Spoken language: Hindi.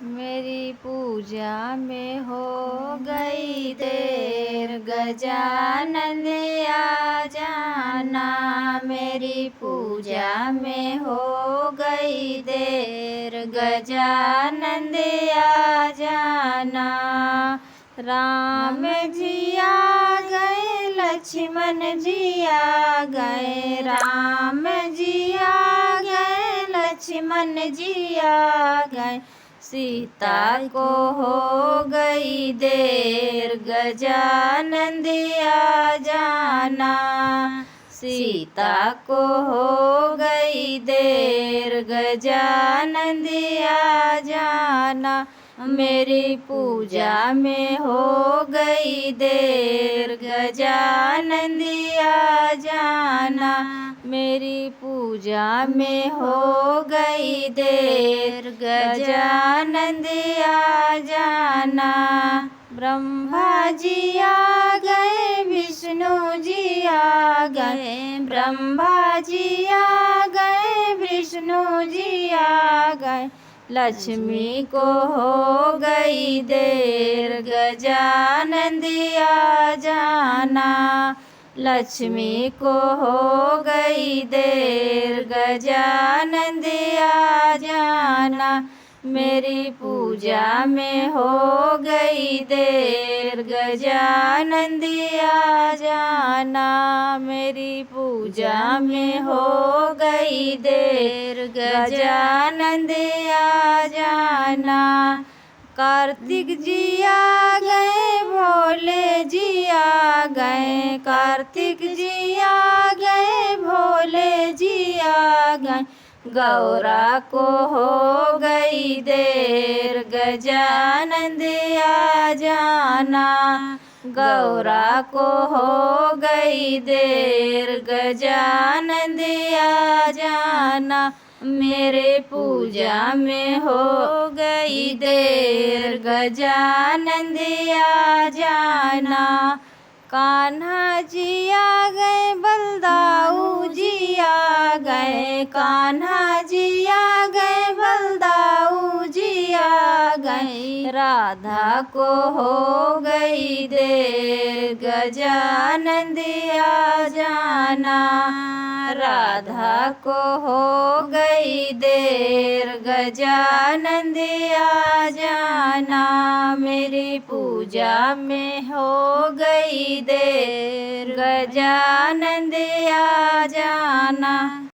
मेरी पूजा में हो गई देर, गजानन आ जाना। मेरी पूजा में हो गई देर, गजानन आ जाना। राम जी आ गए, लक्ष्मण जी आ गए, राम जी आ गए, लक्ष्मण जी आ गए। सीता को हो गई देर, गजानन आ जाना। सीता को हो गई देर, गजानन आ जाना। मेरी पूजा में हो गई देर, गजानन आ जाना। मेरी पूजा में हो गई देर, गजानन आ जाना। ब्रह्मा जी आ गए, विष्णु जी आ गए, ब्रह्मा जी आ गए, विष्णु जी आ गए। लक्ष्मी को हो गई देर, गजानन आ जाना। लक्ष्मी को हो गई देर, गजानन आ जाना। मेरी पूजा में हो गई देर, गजानन आ जाना। मेरी पूजा में हो गई देर, गजानन आ जाना। कार्तिक जी आ गए, भोले जी आ गए, कार्तिक जी आ गए, भोले जी आ गए। गौरा को हो गई देर, गजानन आ जाना। गौरा को हो गई देर, गजानन आ जाना। मेरे पूजा में हो गई देर, गजानन आ जाना। कान्हा जी आ गए, बलदाऊ जी आ गए, कान्हा जी आ गए, बलदाऊ जी आ गए। राधा को हो गई देर, गजानन आ जाना। राधा को हो गई देर, गजानन आ जाना। मेरी पूजा में हो गई देर, गजानन आ जाना।